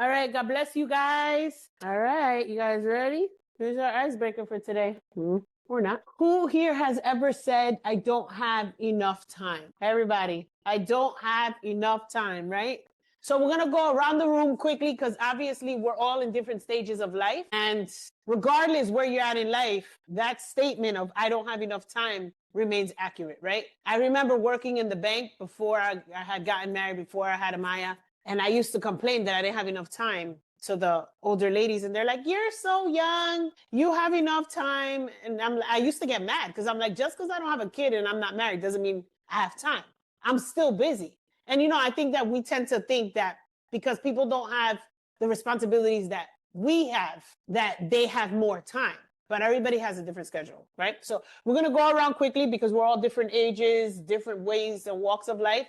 All right, God bless you guys. All right, you guys ready? Here's our icebreaker for today. Or not. Who here has ever said, I don't have enough time? Everybody, I don't have enough time, right? So we're going to go around the room quickly because obviously we're all in different stages of life. And regardless where you're at in life, that statement of I don't have enough time remains accurate, right? I remember working in the bank before I had gotten married, before I had Amaya. And I used to complain that I didn't have enough time to the older ladies. And they're like, you're so young. You have enough time. And I used to get mad because I'm like, just because I don't have a kid and I'm not married doesn't mean I have time. I'm still busy. And, I think that we tend to think that because people don't have the responsibilities that we have, that they have more time. But everybody has a different schedule, right? So we're going to go around quickly because we're all different ages, different ways and walks of life.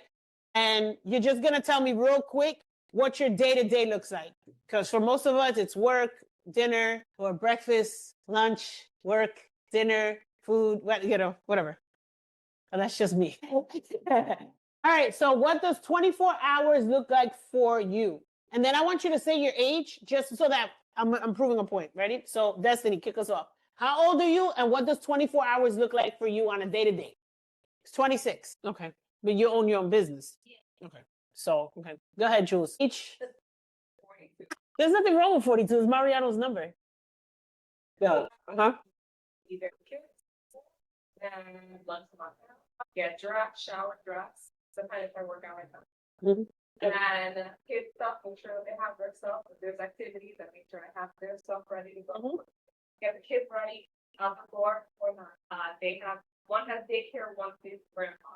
And you're just going to tell me real quick what your day-to-day looks like. Because for most of us, it's work, dinner, or breakfast, lunch, work, dinner, food, whatever. But that's just me. All right, so what does 24 hours look like for you? And then I want you to say your age just so that I'm proving a point. Ready? So Destiny, kick us off. How old are you and what does 24 hours look like for you on a day-to-day? It's 26. Okay. But you own your own business. Yeah. Okay. So, okay. Go ahead, Jules. 42. There's nothing wrong with 42. It's Mariano's number. Go. Either kids and lunch to my house. Get dressed, shower, dress. Sometimes I work out right now. And kids stuff, make sure they have their stuff. If there's activities, I make sure I have their stuff ready to go. Get the kids ready on the floor or not. One has daycare, one is grandma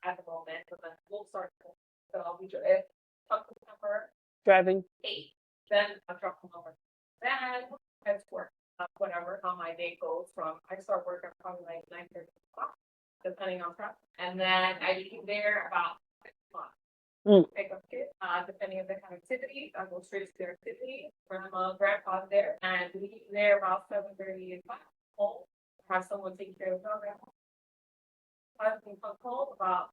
at the moment, but then we'll start. So I'll be up to number Driving 8. Then I'll drop them over. Then I work. Whatever how my day goes from. I start working probably like 9:30 o'clock, depending on traffic, and then I leave there about 6 o'clock. Pick up kids, depending on the kind of activity. I go straight to their activity. Grandma, grandpa's there, and leave there about 7:30 home. Have someone take care of the grandma. Husband comes home about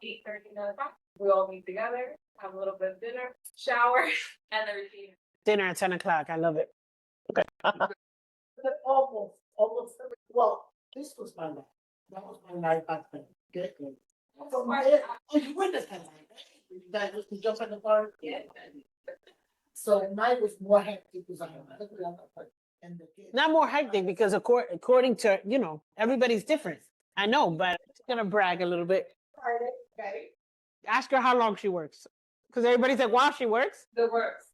8:30, 9 o'clock. We all meet together, have a little bit of dinner, shower, and then repeat. Dinner at 10 o'clock. I love it. Okay. Almost. Well, this was my night. That was my night back then. Good. You went to that night. That was to jump in the car. Yeah. So night was more hectic because I had and the kids. Not more hectic because according to, everybody's different. I know, but I'm just going to brag a little bit. Okay. Ask her how long she works. Because everybody's like, wow, she works. The works.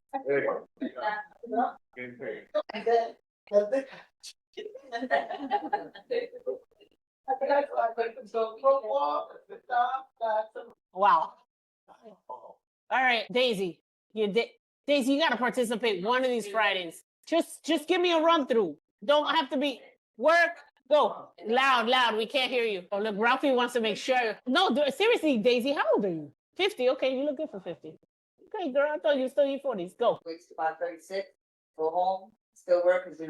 Wow. All right, Daisy. Daisy, you got to participate one of these Fridays. Just give me a run through. Don't have to be work. Go loud. We can't hear you. Oh, look, Ralphie wants to make sure. No, seriously, Daisy, how old are you? 50. Okay, you look good for 50. Okay, girl, I thought you were still in your 40s. Go. Waits to about 36. Go home. Still work because we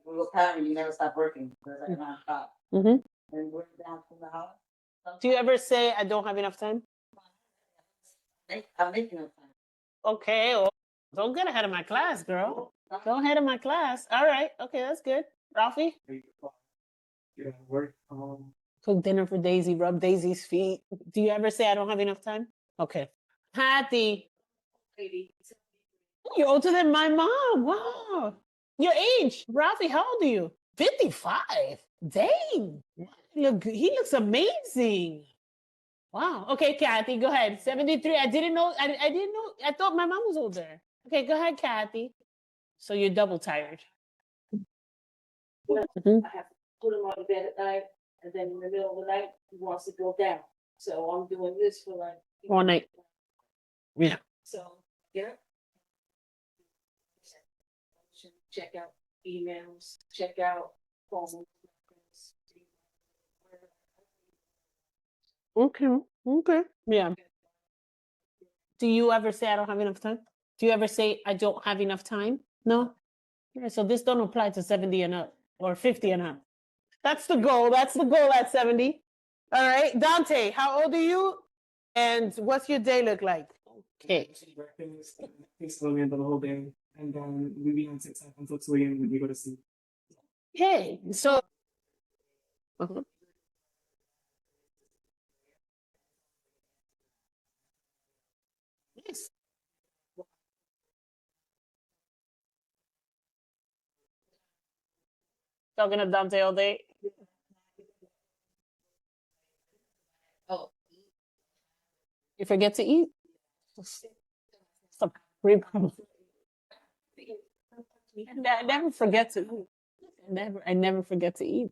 were parents. You never stop working because I don't stop. And work down from the house. Do you ever say I don't have enough time? I'm making enough time. Okay, well, don't get ahead of my class, girl. Don't ahead of my class. All right. Okay, that's good. Ralphie? Yeah, work. Cook dinner for Daisy, rub Daisy's feet. Do you ever say I don't have enough time? Okay. Hattie. You're older than my mom. Wow. Your age. Ralphie, how old are you? 55. Dang. He looks amazing. Wow. Okay, Kathy, go ahead. 73. I didn't know. I thought my mom was older. Okay, go ahead, Kathy. So you're double tired. I have to put him on the bed at night, and then in the middle of the night, he wants to go down. So I'm doing this for like all night. Yeah. So yeah. Check out emails, check out phones. Okay. Yeah. Do you ever say I don't have enough time? Do you ever say I don't have enough time? No? Yeah, so this don't apply to 70 and up or 50 and up. That's the goal. That's the goal at 70. All right. Dante, how old are you? And what's your day look like? Okay. Breakfast, takes the whole day, and then we be on TikTok until 2 a.m. when we go to sleep. Okay. So. Uh-huh. Yes. Talking to Dante all day. Oh, You forget to eat. Stop. I never forget to eat. I never forget to eat.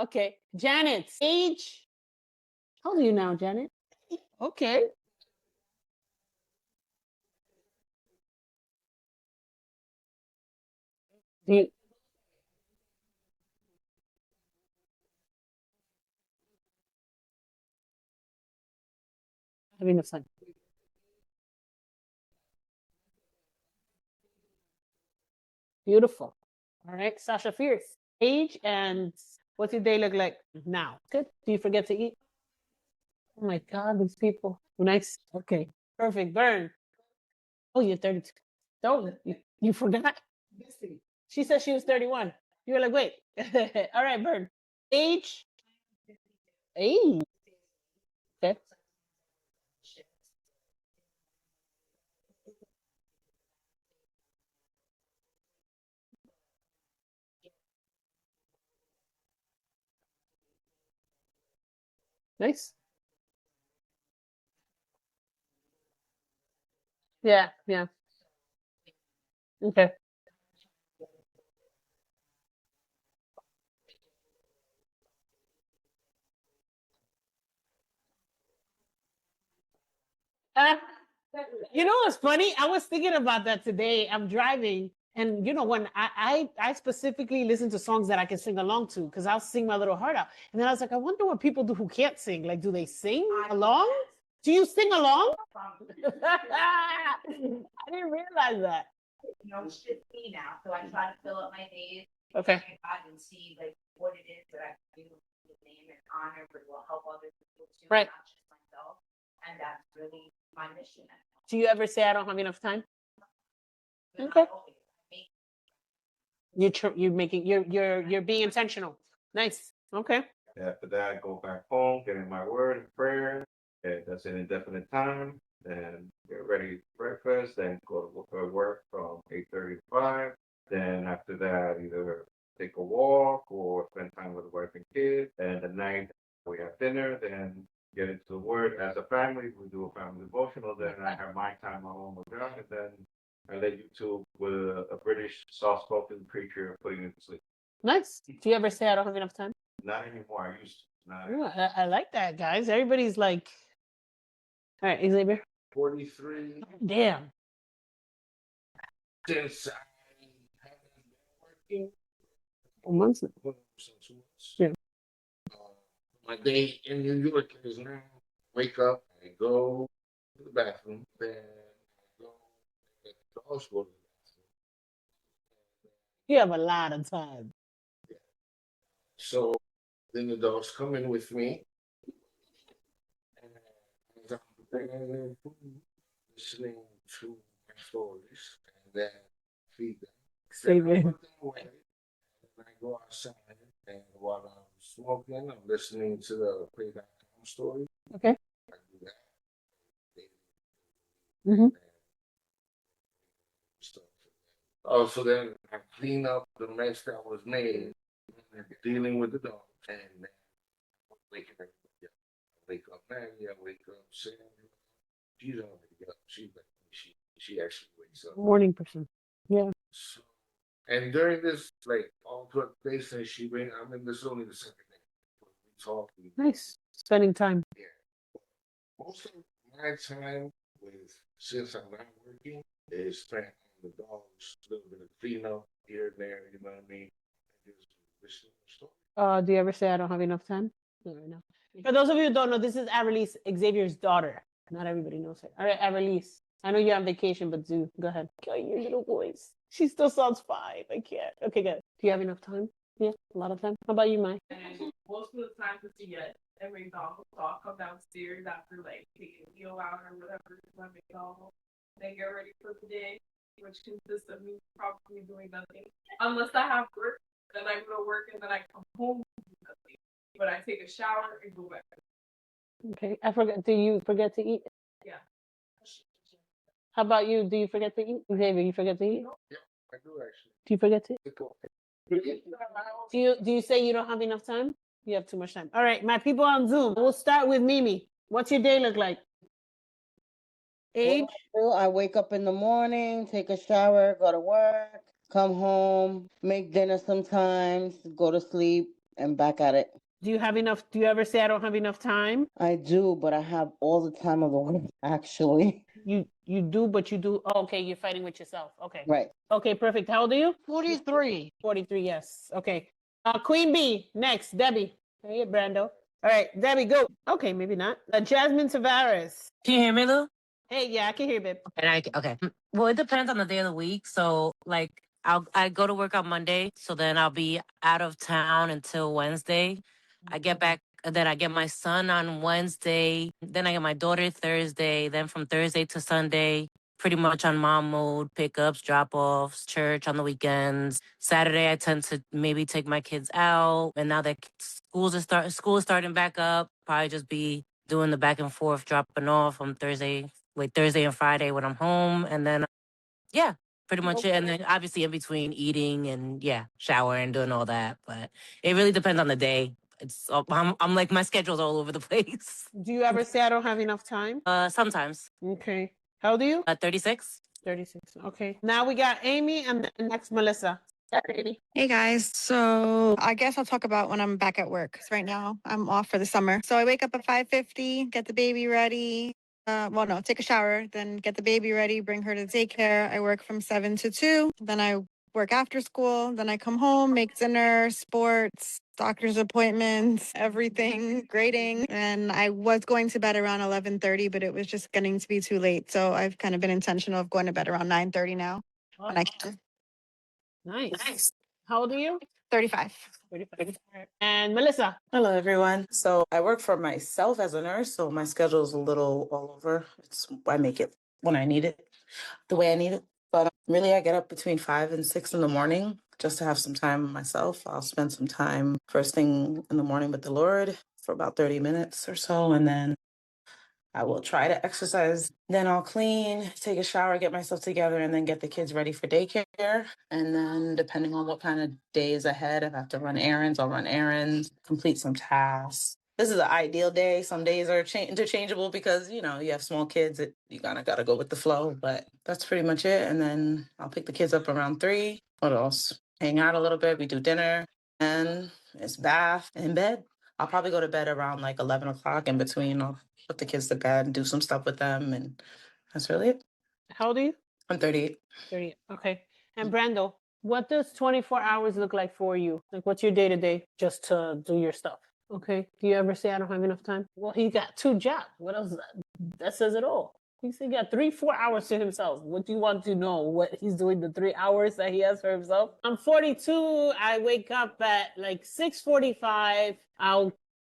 Okay. Janet, age. How old are you now, Janet? Okay. Do you have enough time? Beautiful. All right, Sasha Fierce. Age and what's your day look like now? Good. Do you forget to eat? Oh my God, these people. Nice. Okay. Perfect. Burn. Oh, you're 32. Don't you forgot? She said she was 31. You were like, wait. All right, Burn. Age. Age. Okay. Nice. Yeah, yeah. Okay. Uh, you know what's funny? I was thinking about that today. I'm driving, and when I specifically listen to songs that I can sing along to, because I'll sing my little heart out. And then I was like, I wonder what people do who can't sing. Like, do they sing along? Do you sing along? I didn't realize that. It's just me now, so I try to fill up my days. Okay. And see like what it is that I can do with name and honor, but will help other people too, Right. not just myself. And that's really my mission. Do you ever say I don't have enough time? But Okay. not always. You're being intentional. Nice. Okay. After that, I go back home, get in my word and prayer. And that's an indefinite time. Then get ready for breakfast. Then go to work from 8:30 to 5. Then after that, either take a walk or spend time with the wife and kids. And at night, we have dinner. Then get into the word as a family. We do a family devotional. Then I have my time alone with God. And then I let YouTube with a British soft-spoken preacher putting you to sleep. Nice. Do you ever say I don't have enough time? Not anymore. I used to. Not Ooh, I like that, guys. Everybody's like, all right, Xavier. 43 Damn. since I haven't been working. 4 months now. Since 2 months. Yeah. My day in New York is now wake up and go to the bathroom, then I go and let the dogs go to the bathroom. You have a lot of time. So then the dogs come in with me. And as I'm preparing their food, listening to my stories, and then feed them. Then I put them away, and I go outside, and while I'm smoking, I'm listening to the play.com story. Okay. I do that. Mhm. Stuff. Also, then I clean up the mess that was made, dealing with the dogs, and then waking everybody up. I wake up Maggie, I wake up Sam. She's already up. She actually wakes up. Morning person. Yeah. So, and during this, like, all throughout the day since she been, I mean, this is only the second day. We talk. Nice. Spending time. Yeah. Most of my time since I'm not working, is spent on the dogs, a little bit of cleanup here and there, you know what I mean? And just listening to stories. Do you ever say I don't have enough time? Not right now. For those of you who don't know, this is Avrelise, Xavier's daughter. Not everybody knows her. All right, Avrelise. I know you're on vacation, but go ahead. Go your little voice. She still sounds 5. I can't. Okay, good. Do you have enough time? Yeah, a lot of time. How about you, Mai? Most of the time, and McDonald's. So I'll come downstairs after like taking a meal out or whatever to my McDonald's. Then get ready for the day, which consists of me probably doing nothing. Unless I have work, then I go to work and then I come home and do nothing. But I take a shower and go back. Okay. I forgot. Do you forget to eat? Yeah. How about you? Do you forget to eat? Xavier, you forget to eat? Yeah, I do actually. Do you forget to eat? Do you say you don't have enough time? You have too much time. All right, my people on Zoom. We'll start with Mimi. What's your day look like? Age? I wake up in the morning, take a shower, go to work, come home, make dinner sometimes, go to sleep, and back at it. Do you have enough? Do you ever say I don't have enough time? I do, but I have all the time of the week, actually. You do, but you do. Oh, okay, you're fighting with yourself. Okay. Right. Okay, perfect. How old are you? 43. 43, yes. Okay. Queen B, next. Debbie. Hey, Brando. All right, Debbie, go. Okay, maybe not. Jasmine Tavares. Can you hear me, Lou? Hey, yeah, I can hear you, babe. Okay. Well, it depends on the day of the week. So, like, I go to work on Monday, so then I'll be out of town until Wednesday. I get back, then I get my son on Wednesday. Then I get my daughter Thursday. Then from Thursday to Sunday, pretty much on mom mode, pickups, drop offs, church on the weekends. Saturday, I tend to maybe take my kids out. And now that school is starting back up, probably just be doing the back and forth, dropping off on Thursday and Friday when I'm home. And then, yeah, pretty much it. And then obviously in between eating and, shower and doing all that. But it really depends on the day. I'm like, my schedule's all over the place. Do you ever say I don't have enough time? Sometimes. Okay. How old are you? 36. 36. Okay. Now we got Amy and then next Melissa. Hey guys, so I guess I'll talk about when I'm back at work. 'Cause right now I'm off for the summer. So I wake up at 5:50, get the baby ready. Take a shower, then get the baby ready, bring her to daycare. I work from 7 to 2. Then I work after school. Then I come home, make dinner, sports, doctor's appointments, everything, grading. And I was going to bed around 11:30, but it was just getting to be too late. So I've kind of been intentional of going to bed around 9:30 now. When I can. Nice. How old are you? 35. 35. And Melissa. Hello, everyone. So I work for myself as a nurse, so my schedule is a little all over. I make it when I need it, the way I need it. But really, I get up between 5 and 6 in the morning just to have some time myself. I'll spend some time first thing in the morning with the Lord for about 30 minutes or so, and then I will try to exercise. Then I'll clean, take a shower, get myself together, and then get the kids ready for daycare. And then depending on what kind of day is ahead, if I have to run errands, I'll run errands, complete some tasks. This is an ideal day. Some days are interchangeable because, you have small kids. You kind of got to go with the flow. But that's pretty much it. And then I'll pick the kids up around 3. What else? Hang out a little bit. We do dinner. And it's bath and bed. I'll probably go to bed around like 11 o'clock. In between, I'll put the kids to bed and do some stuff with them. And that's really it. How old are you? I'm 38. 38. Okay. And Brando, what does 24 hours look like for you? Like, what's your day to day just to do your stuff? Okay. Do you ever say I don't have enough time? Well, he got 2 jobs. What else? That says it all. He said he got 3-4 hours to himself. What do you want to know? What he's doing the 3 hours that he has for himself? I'm 42. I wake up at like 6:45.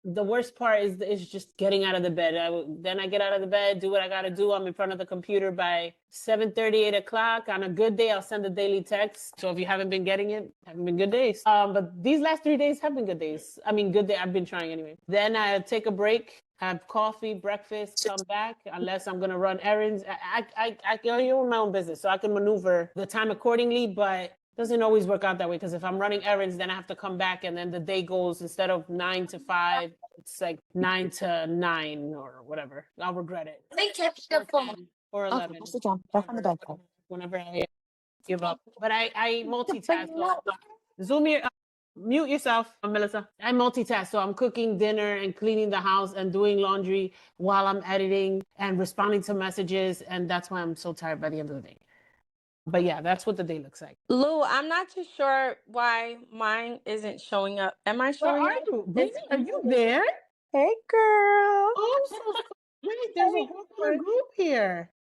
The worst part is just getting out of the bed. Then I get out of the bed, do what I got to do. I'm in front of the computer by 7:30, 8 o'clock. On a good day, I'll send a daily text. So if you haven't been getting it, haven't been good days. But these last 3 days have been good days. I mean, good day. I've been trying anyway. Then I take a break, have coffee, breakfast, come back. Unless I'm gonna run errands, I own my own business, so I can maneuver the time accordingly. But doesn't always work out that way because if I'm running errands, then I have to come back, and then the day goes instead of 9 to 5, it's like 9 to 9 or whatever. I'll regret it. Or 11. Back on the bed. Whenever I give up, but I multitask. So Zoom your. Mute yourself, Melissa. I multitask, so I'm cooking dinner and cleaning the house and doing laundry while I'm editing and responding to messages, and that's why I'm so tired by the end of the day. But yeah, that's what the day looks like. Lou, I'm not too sure why mine isn't showing up. Am I showing up? Are you there? Hey, girl. Oh, so wait, there's a whole other group here.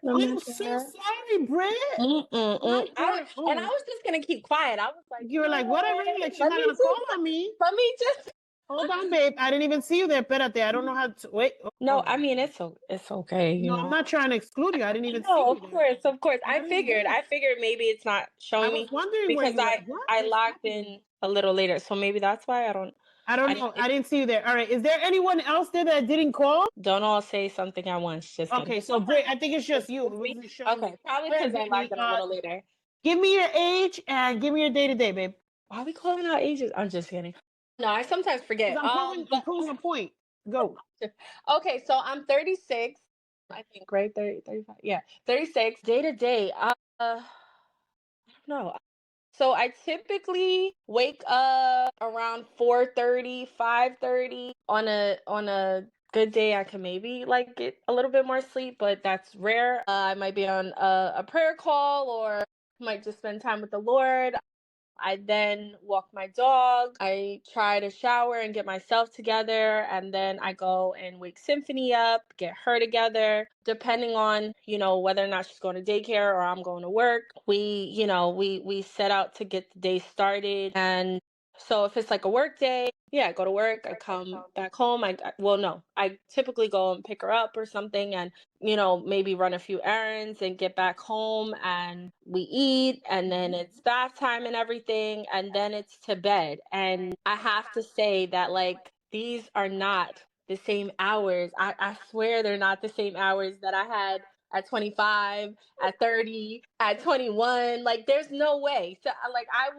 I'm so sorry, Britt. I was just gonna keep quiet. I was like, you were like, whatever. Like, she's not gonna call on me. Let me just Hold on, babe. I didn't even see you there. Espérate. I don't know how to wait. No, Oh. I mean it's okay. You No, know. I'm not trying to exclude you. I didn't even see No, you of there. course, of course. What is this? I figured maybe it's not I showing was me wondering where because you were. What? I logged in a little later, so maybe that's why I don't know. I didn't see you there. All right. Is there anyone else there that didn't call? don't all say something at once. Just kidding. Okay, so Brit, I think it's just you. It Me? wasn't showing Okay, me. probably All right, because I baby, logged in a little later. give me your age and give me your day to day, babe. Why are we calling out ages? I'm just kidding. No, I sometimes forget. 'Cause I'm proving a point. Go. Okay, so I'm 36, I think, right? 30, 35. Yeah, 36. Day to day, I don't know. So I typically wake up around 4:30, 5:30. On a good day, I can maybe like get a little bit more sleep, but that's rare. I might be on a prayer call or might just spend time with the Lord. I then walk my dog. I try to shower and get myself together. And then I go and wake Symphony up, get her together. Depending on, whether or not she's going to daycare or I'm going to work, we set out to get the day started. And so if it's like a work day, yeah, I go to work, I come back home. I typically go and pick her up or something and maybe run a few errands and get back home and we eat and then it's bath time and everything and then it's to bed. And I have to say that like these are not the same hours. I swear they're not the same hours that I had at 25, at 30, at 21. Like there's no way. So like I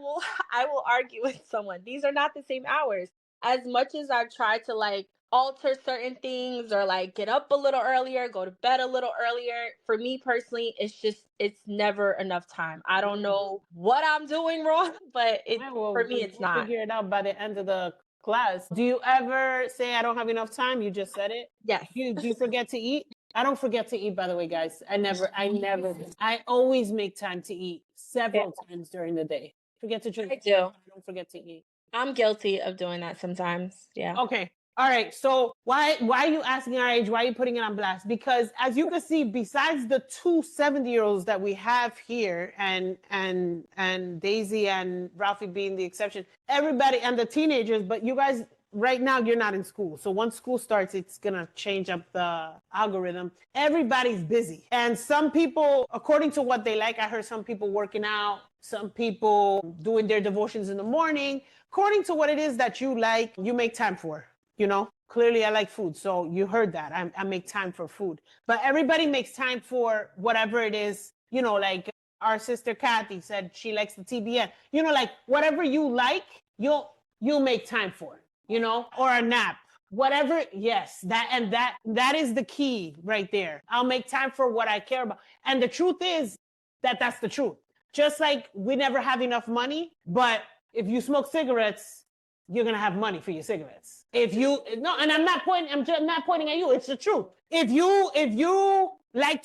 will argue with someone. These are not the same hours. As much as I've tried to like alter certain things or like get up a little earlier, go to bed a little earlier. For me personally, it's never enough time. I don't know what I'm doing wrong, but for me it's we'll not. figure it out by the end of the class. Do you ever say I don't have enough time? You just said it. Yes. Do you forget to eat? I don't forget to eat, by the way, guys. I always make time to eat several times during the day. Forget to drink. I do. I don't forget to eat. I'm guilty of doing that sometimes. Yeah. Okay. All right. So why are you asking our age? Why are you putting it on blast? Because as you can see, besides the two 70-year-olds that we have here and Daisy and Ralphie being the exception, everybody and the teenagers, but you guys right now you're not in school. So once school starts, it's going to change up the algorithm. Everybody's busy. And some people, according to what they like, I heard some people working out, some people doing their devotions in the morning. According to what it is that you like, you make time for. Clearly I like food. So you heard that. I make time for food. But everybody makes time for whatever it is, like our sister Kathy said she likes the TBN. Like whatever you like, you'll make time for, or a nap. Whatever, yes, that is the key right there. I'll make time for what I care about. And the truth is that's the truth. Just like we never have enough money, but if you smoke cigarettes, you're gonna have money for your cigarettes. And I'm not pointing at you. It's the truth. If you like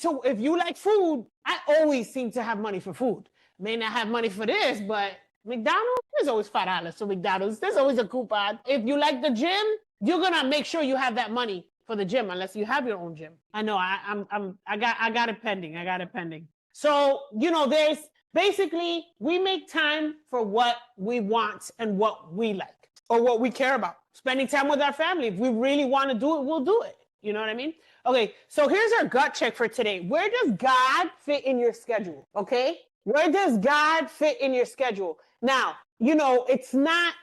food, I always seem to have money for food. May not have money for this, but McDonald's, there's always $5 for McDonald's. There's always a coupon. If you like the gym, you're gonna make sure you have that money for the gym, unless you have your own gym. I know. I got it pending. So there's basically we make time for what we want and what we like. Or what we care about. Spending time with our family. If we really want to do it, we'll do it. You know what I mean? Okay, so here's our gut check for today. Where does God fit in your schedule? Okay? Where does God fit in your schedule? Now, it's not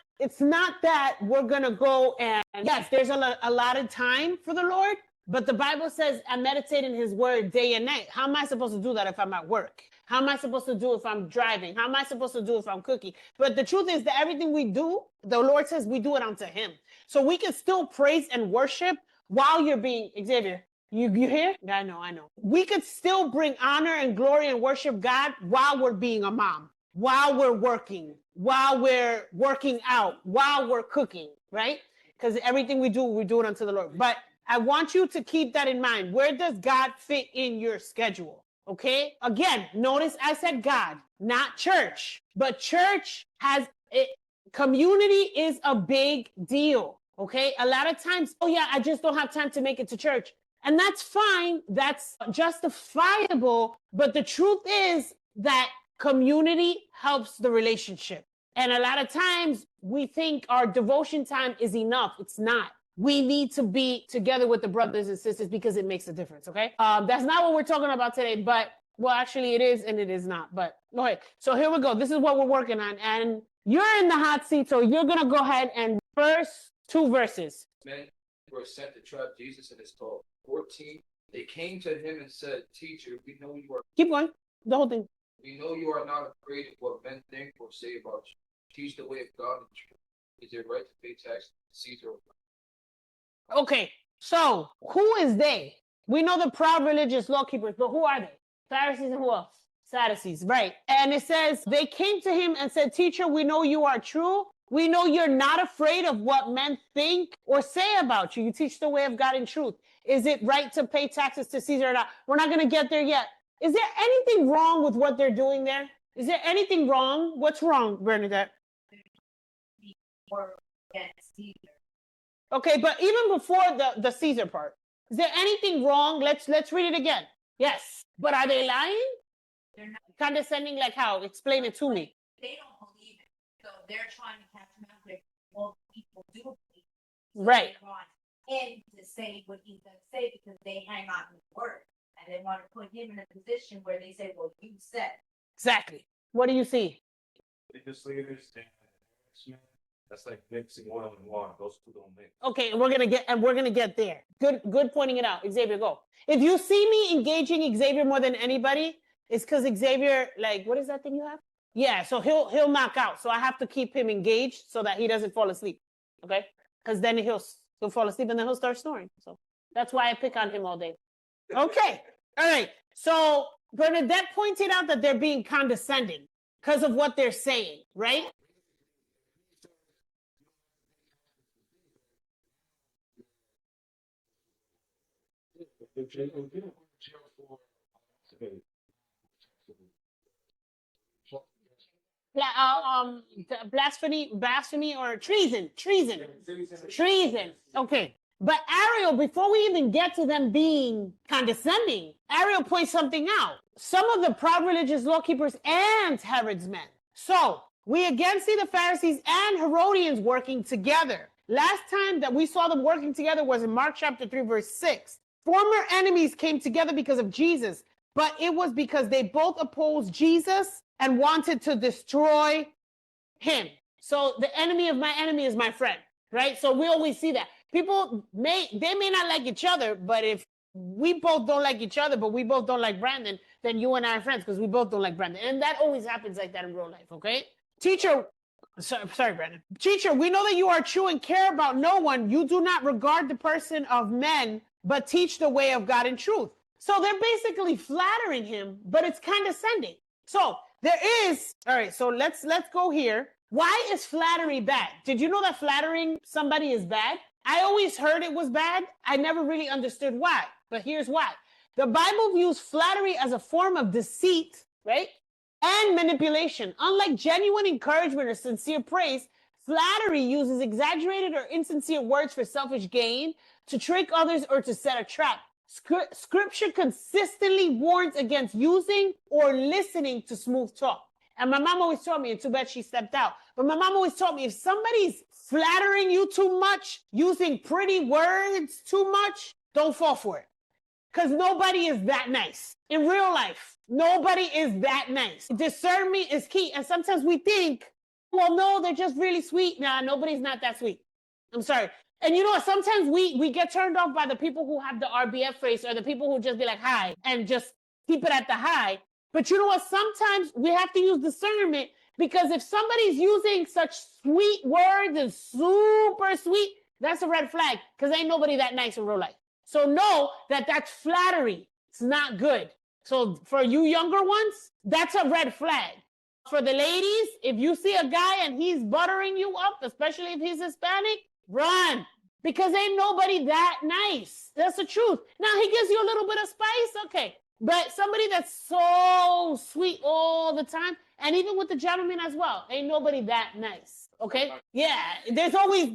that we're going to go and, yes, there's a lot of time for the Lord, but the Bible says, I meditate in his word day and night. How am I supposed to do that if I'm at work? How am I supposed to do if I'm driving? How am I supposed to do if I'm cooking? But the truth is that everything we do, the Lord says we do it unto him. So we can still praise and worship while you're being, Xavier, you hear? I know. We could still bring honor and glory and worship God while we're being a mom, while we're working, while we're working out, while we're cooking, right? Because everything we do it unto the Lord. But I want you to keep that in mind. Where does God fit in your schedule? Okay. Again, notice I said God, not church, but church has it. Community is a big deal. Okay. A lot of times, I just don't have time to make it to church. And that's fine. That's justifiable. But the truth is that community helps the relationship. And a lot of times we think our devotion time is enough. It's not. We need to be together with the brothers and sisters because it makes a difference, okay? That's not what we're talking about today, but, well, actually it is and it is not, but go ahead. So here we go. This is what we're working on. And you're in the hot seat, so you're going to go ahead and first 2 verses. Men were sent to trap Jesus in his talk. 14, they came to him and said, Teacher, we know you are... Keep going, the whole thing. We know you are not afraid of what men think or say about you. Teach the way of God and truth. Is it right to pay tax to Caesar? Okay, so who is they? We know the proud religious law keepers, but who are they? Pharisees and who else? Sadducees, right. And it says, they came to him and said, Teacher, we know you are true. We know you're not afraid of what men think or say about you. You teach the way of God in truth. Is it right to pay taxes to Caesar or not? We're not going to get there yet. Is there anything wrong with what they're doing there? Is there anything wrong? What's wrong, Bernadette? Okay, but even before the Caesar part, is there anything wrong? Let's read it again. Yes, but are they lying? They're not Condescending like how? Explain it to me. They don't believe it, so they're trying to catch him out there. Well, people do believe it. So Right. They want him to say what he's going to say because they hang on his word, and they want to put him in a position where they say, "Well, you said." Exactly. What do you see? Religious leaders and harassment. That's like mixing oil and water. Those two don't mix. Okay, and we're gonna get there. Good pointing it out. Xavier, go. If you see me engaging Xavier more than anybody, it's because Xavier, like, what is that thing you have? Yeah, so he'll knock out. So I have to keep him engaged so that he doesn't fall asleep. Okay? Because then he'll fall asleep and then he'll start snoring. So that's why I pick on him all day. Okay. All right. So Bernadette pointed out that they're being condescending because of what they're saying, right? Blasphemy or treason. Okay. But Ariel, before we even get to them being condescending, Ariel points something out. Some of the proud religious law keepers and Herod's men. So we again see the Pharisees and Herodians working together. Last time that we saw them working together was in Mark chapter 3, verse 6. Former enemies came together because of Jesus, but it was because they both opposed Jesus and wanted to destroy him. So the enemy of my enemy is my friend, right? So we always see that. People may not like each other, but if we both don't like each other, but we both don't like Brandon, then you and I are friends because we both don't like Brandon. And that always happens like that in real life, okay? Teacher, sorry, Brandon. Teacher, we know that you are true and care about no one. You do not regard the person of men, but teach the way of God in truth. So they're basically flattering him, but it's condescending. So there is, all right, so let's go here. Why is flattery bad? Did you know that flattering somebody is bad? I always heard it was bad. I never really understood why, but here's why. The Bible views flattery as a form of deceit, right? And manipulation. Unlike genuine encouragement or sincere praise, flattery uses exaggerated or insincere words for selfish gain, to trick others, or to set a trap. Scripture consistently warns against using or listening to smooth talk. And my mom always taught me, and too bad she stepped out, but my mom always taught me, if somebody's flattering you too much, using pretty words too much, don't fall for it. Because nobody is that nice. In real life, nobody is that nice. Discernment is key. And sometimes we think, well, no, they're just really sweet. Nah, nobody's not that sweet. I'm sorry. And you know what? Sometimes we get turned off by the people who have the RBF face, or the people who just be like, hi, and just keep it at the hi. But you know what? Sometimes we have to use discernment, because if somebody's using such sweet words and super sweet, that's a red flag, because ain't nobody that nice in real life. So know that that's flattery. It's not good. So for you younger ones, that's a red flag. For the ladies, if you see a guy and he's buttering you up, especially if he's Hispanic, run, because ain't nobody that nice. That's the truth. Now, he gives you a little bit of spice, okay. But somebody that's so sweet all the time, and even with the gentlemen as well, ain't nobody that nice, okay? Yeah, there's always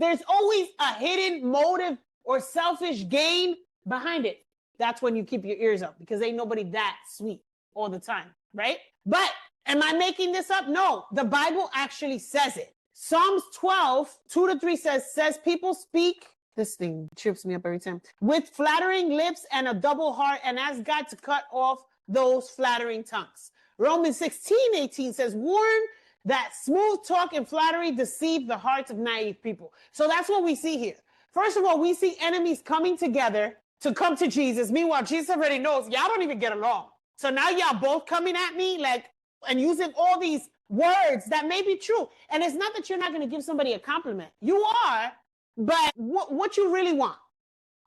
a hidden motive or selfish gain behind it. That's when you keep your ears up, because ain't nobody that sweet all the time, right? But Am I making this up? No, the Bible actually says it. Psalms 12, 2-3 says people speak, this thing trips me up every time, with flattering lips and a double heart, and ask God to cut off those flattering tongues. Romans 16:18 says, warn that smooth talk and flattery deceive the hearts of naive people. So that's what we see here. First of all, we see enemies coming together to come to Jesus. Meanwhile, Jesus already knows y'all don't even get along. So now y'all both coming at me like, and using all these words that may be true. And it's not that you're not going to give somebody a compliment. You are, but what you really want?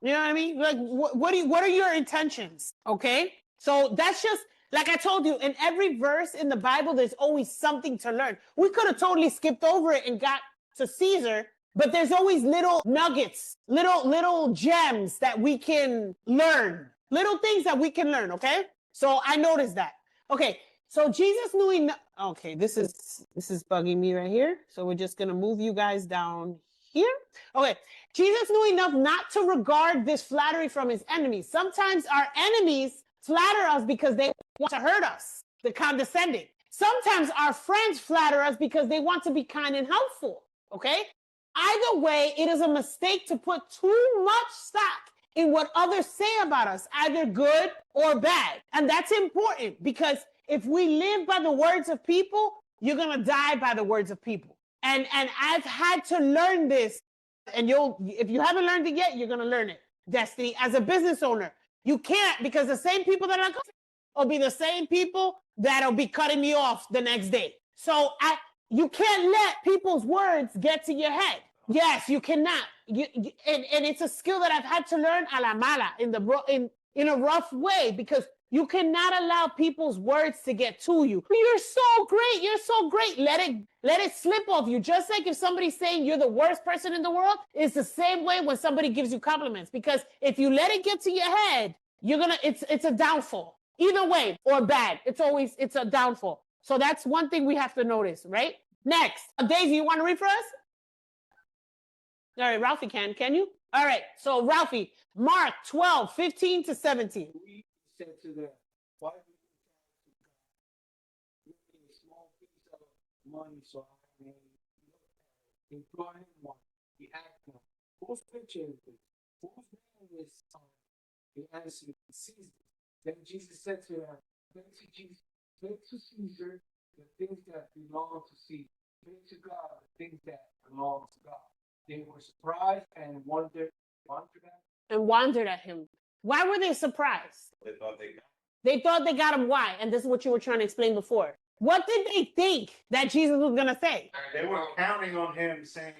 You know what I mean? Like, what are your intentions? Okay. So that's just, like I told you, in every verse in the Bible, there's always something to learn. We could have totally skipped over it and got to Caesar, but there's always little nuggets, little gems that we can learn, little things that we can learn. Okay. So I noticed that. Okay. So Jesus knew enough. Okay, this is bugging me right here. So we're just gonna move you guys down here. Okay, Jesus knew enough not to regard this flattery from his enemies. Sometimes our enemies flatter us because they want to hurt us, the condescending. Sometimes our friends flatter us because they want to be kind and helpful. Okay, either way, it is a mistake to put too much stock in what others say about us, either good or bad. And that's important because if we live by the words of people, you're going to die by the words of people. And I've had to learn this, and if you haven't learned it yet, you're going to learn it. Destiny, as a business owner, you can't, because the same people that are will be the same people that'll be cutting me off the next day. So you can't let people's words get to your head. Yes, you cannot. And it's a skill that I've had to learn a la mala, in a rough way, because you cannot allow people's words to get to you. You're so great. You're so great. Let it slip off you. Just like if somebody's saying you're the worst person in the world, it's the same way when somebody gives you compliments. Because if you let it get to your head, it's a downfall. Either way, or bad. It's a downfall. So that's one thing we have to notice, right? Next, Daisy, you want to read for us? All right, Ralphie can you? All right, so Ralphie, Mark 12:15-17. We said to them, why do you give me a small piece of money so I may employ him one? He asked them, whose picture is this? Whose name is this? He answered, Caesar. Then Jesus said to them, give to Caesar the things that belong to Caesar. Give to God the things that belong to God. They were surprised and wondered at him. Why were they surprised? They thought they got him. Why? And this is what you were trying to explain before. What did they think that Jesus was going to say? They were counting on him saying,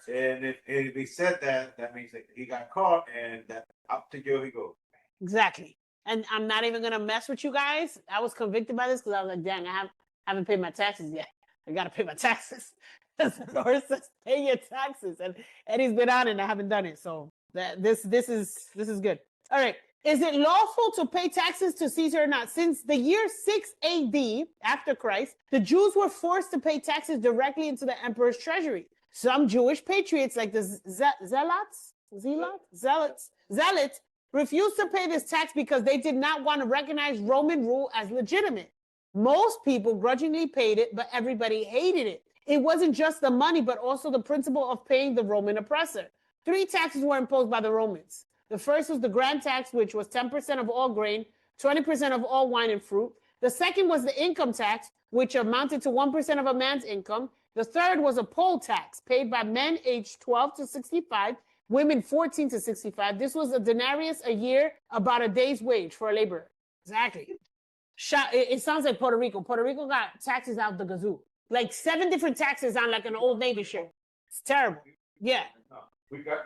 and if he said that, that means that he got caught, and that up to you he goes. Exactly. And I'm not even going to mess with you guys. I was convicted by this because I was like, dang, I haven't paid my taxes yet. I got to pay my taxes. The Lord says, pay your taxes. And Eddie's been on it and I haven't done it. So this is good. All right. Is it lawful to pay taxes to Caesar or not? Since the year 6 AD, after Christ, the Jews were forced to pay taxes directly into the emperor's treasury. Some Jewish patriots, like the zealots, refused to pay this tax because they did not want to recognize Roman rule as legitimate. Most people grudgingly paid it, but everybody hated it. It wasn't just the money, but also the principle of paying the Roman oppressor. 3 taxes were imposed by the Romans. The first was the grand tax, which was 10% of all grain, 20% of all wine and fruit. The second was the income tax, which amounted to 1% of a man's income. The third was a poll tax paid by men aged 12 to 65, women 14 to 65. This was a denarius a year, about a day's wage for a laborer. Exactly. It sounds like Puerto Rico. Puerto Rico got taxes out the gazoo. Like 7 different taxes on like an Old Navy shirt. It's terrible. Yeah.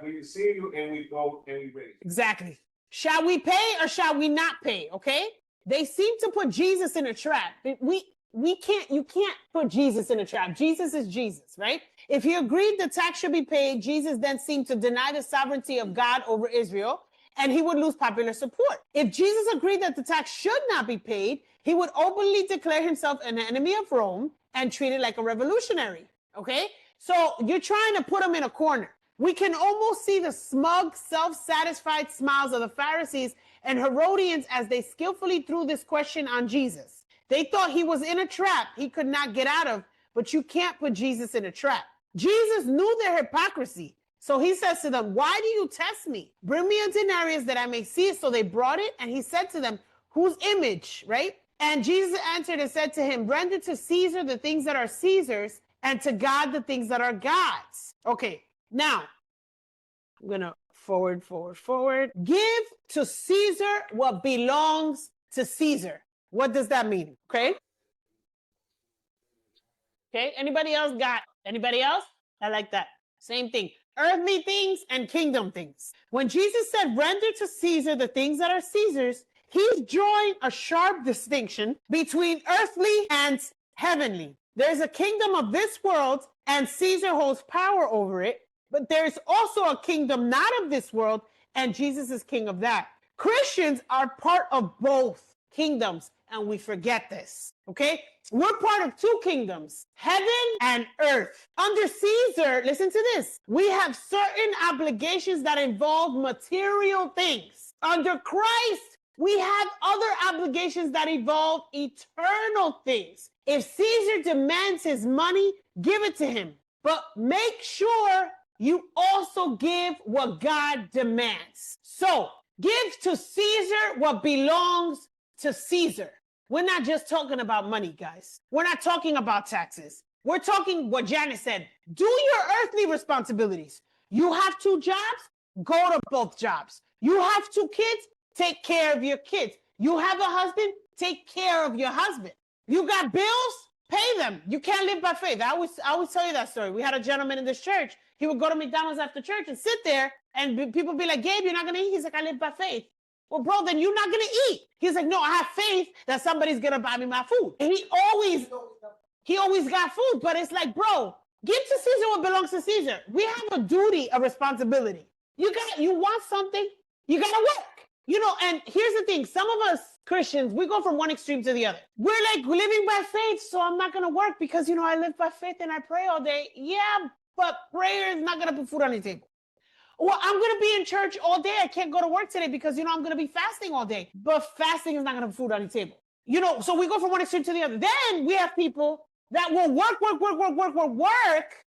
We see you and we go and we raise. Exactly. Shall we pay or shall we not pay? Okay. They seem to put Jesus in a trap. You can't put Jesus in a trap. Jesus is Jesus, right? If he agreed the tax should be paid, Jesus then seemed to deny the sovereignty of God over Israel, and he would lose popular support. If Jesus agreed that the tax should not be paid, he would openly declare himself an enemy of Rome and treat it like a revolutionary. Okay. So you're trying to put him in a corner. We can almost see the smug, self-satisfied smiles of the Pharisees and Herodians as they skillfully threw this question on Jesus. They thought he was in a trap he could not get out of, but you can't put Jesus in a trap. Jesus knew their hypocrisy. So he says to them, why do you test me? Bring me a denarius that I may see it. So they brought it, and he said to them, whose image, right? And Jesus answered and said to him, render to Caesar the things that are Caesar's, and to God the things that are God's. Okay, now, I'm going to forward. Give to Caesar what belongs to Caesar. What does that mean? Okay. Okay, anybody else got? Anybody else? I like that. Same thing. Earthly things and kingdom things. When Jesus said, render to Caesar the things that are Caesar's, he's drawing a sharp distinction between earthly and heavenly. There's a kingdom of this world, and Caesar holds power over it. But there's also a kingdom not of this world, and Jesus is king of that. Christians are part of both kingdoms, and we forget this, okay? We're part of two kingdoms, heaven and earth. Under Caesar, listen to this, we have certain obligations that involve material things. Under Christ, we have other obligations that involve eternal things. If Caesar demands his money, give it to him. But make sure you also give what God demands. So, give to Caesar what belongs to Caesar. We're not just talking about money, guys. We're not talking about taxes. We're talking what Janice said. Do your earthly responsibilities. You have 2 jobs, go to both jobs. You have 2 kids, take care of your kids. You have a husband, take care of your husband. You got bills, pay them. You can't live by faith. I always tell you that story. We had a gentleman in this church. He would go to McDonald's after church and sit there, and people be like, Gabe, you're not going to eat? He's like, I live by faith. Well, bro, then you're not going to eat. He's like, no, I have faith that somebody's going to buy me my food. And he always got food, but it's like, bro, give to Caesar what belongs to Caesar. We have a duty, a responsibility. You want something, you got to work. You know, and here's the thing. Some of us Christians, we go from one extreme to the other. We're like living by faith, so I'm not going to work because, I live by faith and I pray all day. Yeah, but prayer is not going to put food on the table. Well, I'm going to be in church all day. I can't go to work today because, I'm going to be fasting all day. But fasting is not going to put food on the table. So we go from one extreme to the other. Then we have people that will work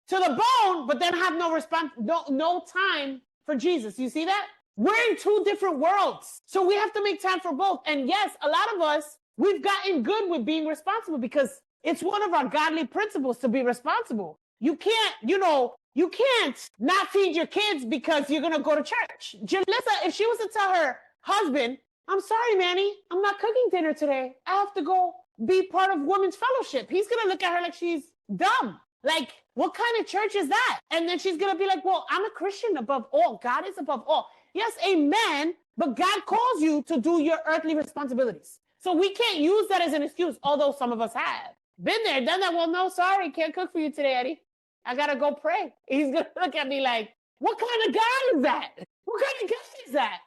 to the bone, but then have no time for Jesus. You see that? We're in 2 different worlds. So we have to make time for both. And yes, a lot of us, we've gotten good with being responsible because it's one of our godly principles to be responsible. You can't, you can't not feed your kids because you're going to go to church. Jalissa, if she was to tell her husband, I'm sorry, Manny, I'm not cooking dinner today. I have to go be part of women's fellowship. He's going to look at her like she's dumb. Like, what kind of church is that? And then she's going to be like, well, I'm a Christian above all. God is above all. Yes, amen. But God calls you to do your earthly responsibilities. So we can't use that as an excuse, although some of us have. Been there, done that. Well, no, sorry, can't cook for you today, Eddie. I got to go pray. He's going to look at me like, what kind of God is that? What kind of God is that?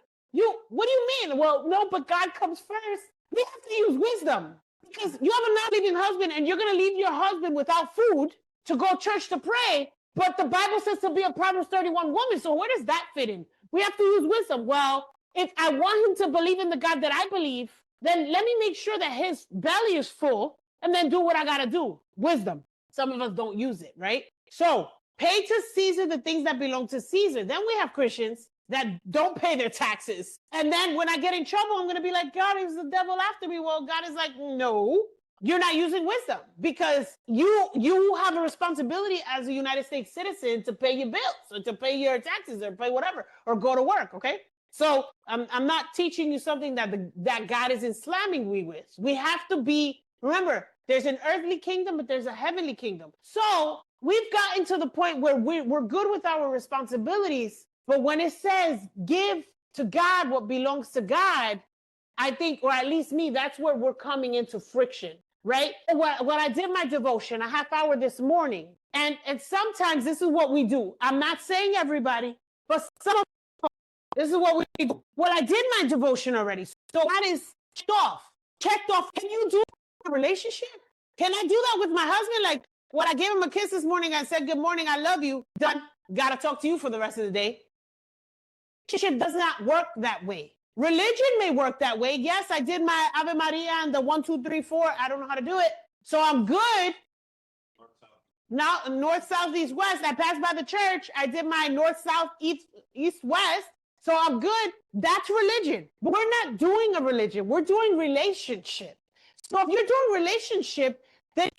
What do you mean? Well, no, but God comes first. We have to use wisdom because you have a non-living husband and you're going to leave your husband without food to go to church to pray. But the Bible says to be a Proverbs 31 woman. So where does that fit in? We have to use wisdom. Well, if I want him to believe in the God that I believe, then let me make sure that his belly is full and then do what I got to do. Wisdom. Some of us don't use it, right? So pay to Caesar the things that belong to Caesar. Then we have Christians that don't pay their taxes. And then when I get in trouble, I'm going to be like, God, is the devil after me? Well, God is like, no, you're not using wisdom because you have a responsibility as a United States citizen to pay your bills or to pay your taxes or pay whatever or go to work. Okay. So I'm not teaching you something that God is slamming me with. We have to remember, there's an earthly kingdom, but there's a heavenly kingdom. So we've gotten to the point where we're good with our responsibilities. But when it says give to God what belongs to God, I think, or at least me, that's where we're coming into friction, right? When I did my devotion, a half hour this morning, and sometimes this is what we do. I'm not saying everybody, but this is what we do. Well, I did my devotion already. So that is checked off. Can you do a relationship? Can I do that with my husband? Like, when I gave him a kiss this morning, I said, good morning, I love you. Done. Got to talk to you for the rest of the day. Relationship does not work that way. Religion may work that way. Yes, I did my Ave Maria and the 1, 2, 3, 4. I don't know how to do it. So I'm good. Now, north, south, east, west. I passed by the church. I did my north, south, east, west. So I'm good. That's religion. But we're not doing a religion. We're doing relationship. So if you're doing relationship, then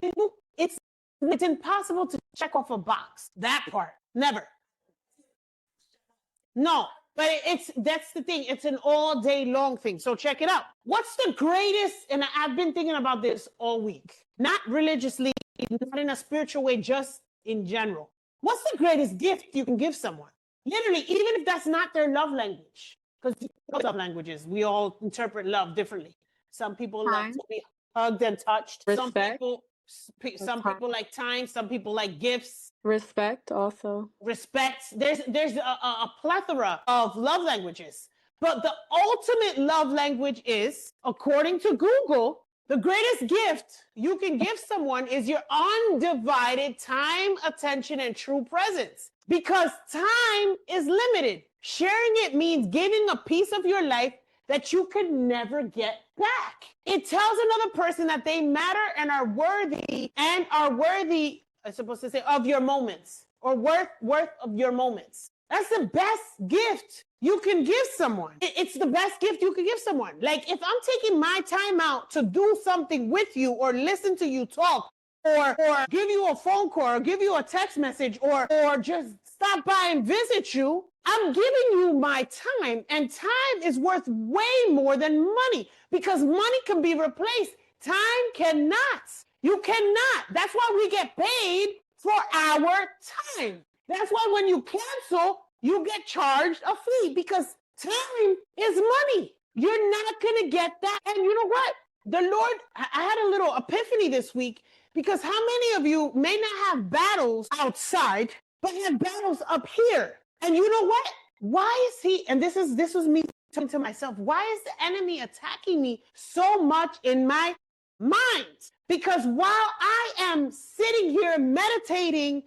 it's impossible to check off a box. That part. Never. No. But that's the thing. It's an all day long thing. So check it out. What's the greatest, and I've been thinking about this all week, not religiously, not in a spiritual way, just in general. What's the greatest gift you can give someone? Literally, even if that's not their love language, because love languages, we all interpret love differently. Some people love to be hugged and touched. Respect. Some people like time. Some people like gifts. Respect also. Respect. There's a plethora of love languages. But the ultimate love language is, according to Google, the greatest gift you can give someone is your undivided time, attention, and true presence. Because time is limited. Sharing it means giving a piece of your life that you could never get back. It tells another person that they matter and are worthy, I'm supposed to say, of your moments, or worth of your moments. That's the best gift you can give someone. It's the best gift you can give someone. Like, if I'm taking my time out to do something with you, or listen to you talk, or give you a phone call, or give you a text message, or just stop by and visit you, I'm giving you my time, and time is worth way more than money, because money can be replaced. Time cannot. You cannot. That's why we get paid for our time. That's why when you cancel, you get charged a fee, because time is money. You're not going to get that. And you know what? The Lord, I had a little epiphany this week, because how many of you may not have battles outside, but have battles up here? And you know what? Why is he, and this was me talking to myself, why is the enemy attacking me so much in my mind? Because while I am sitting here meditating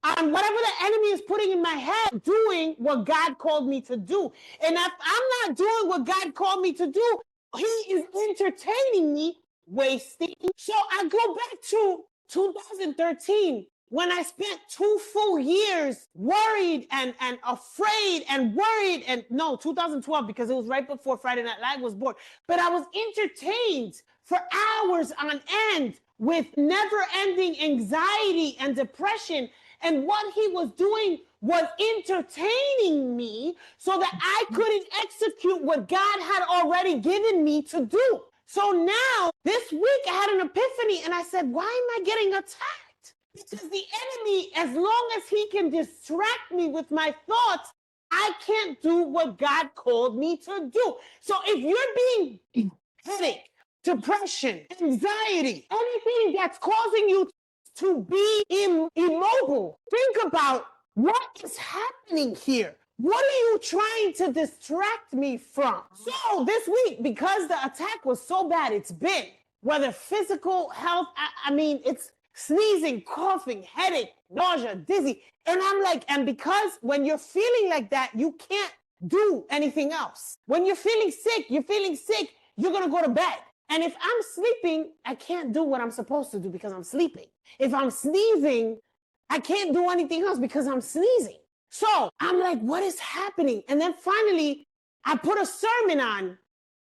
on whatever the enemy is putting in my head, doing what God called me to do. And if I'm not doing what God called me to do, he is entertaining me, wasting. So I go back to 2013, when I spent 2 full years worried and afraid and worried, and no, 2012, because it was right before Friday Night Live was born. But I was entertained for hours on end with never-ending anxiety and depression. And what he was doing was entertaining me so that I couldn't execute what God had already given me to do. So now, this week, I had an epiphany, and I said, why am I getting attacked? Because the enemy, as long as he can distract me with my thoughts, I can't do what God called me to do. So if you're being headache, depression, anxiety, anything that's causing you to be immobile, think about what is happening here. What are you trying to distract me from? So this week, because the attack was so bad, it's been, whether physical health, I mean, it's sneezing, coughing, headache, nausea, dizzy. And I'm like, and because when you're feeling like that, you can't do anything else. When you're feeling sick, you're going to go to bed. And if I'm sleeping, I can't do what I'm supposed to do because I'm sleeping. If I'm sneezing, I can't do anything else because I'm sneezing. So I'm like, what is happening? And then finally, I put a sermon on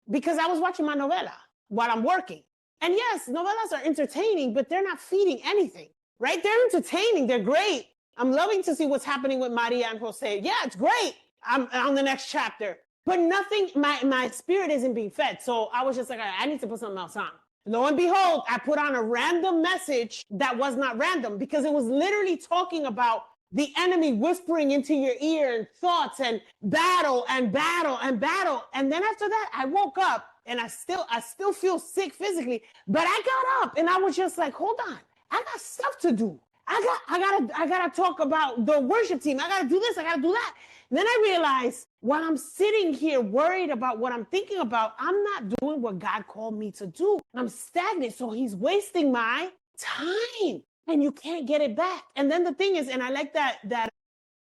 because I was watching my novela while I'm working. And yes, novelas are entertaining, but they're not feeding anything, right? They're entertaining. They're great. I'm loving to see what's happening with Maria and Jose. Yeah, it's great. I'm on the next chapter. But nothing, my spirit isn't being fed. So I was just like, I need to put something else on. Lo and behold, I put on a random message that was not random, because it was literally talking about the enemy whispering into your ear and thoughts and battle and battle and battle. And then after that, I woke up and I still feel sick physically, but I got up and I was just like, hold on, I got stuff to do. I gotta talk about the worship team. I gotta do this, I gotta do that. And then I realized while I'm sitting here worried about what I'm thinking about, I'm not doing what God called me to do. I'm stagnant. So he's wasting my time and you can't get it back. And then the thing is, and I like that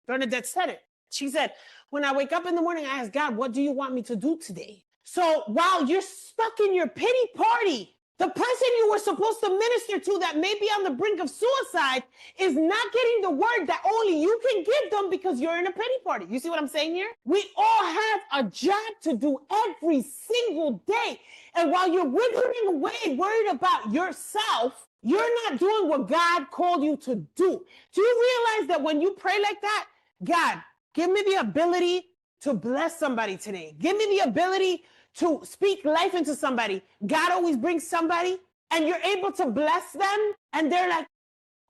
Bernadette said it, She said, when I wake up in the morning, I ask God, what do you want me to do today? So while you're stuck in your pity party, the person you were supposed to minister to that may be on the brink of suicide is not getting the word that only you can give them because you're in a pity party. You see what I'm saying here? We all have a job to do every single day. And while you're withering away, worried about yourself, you're not doing what God called you to do. Do you realize that when you pray like that, God, give me the ability to bless somebody today. Give me the ability to speak life into somebody. God always brings somebody and you're able to bless them. And they're like,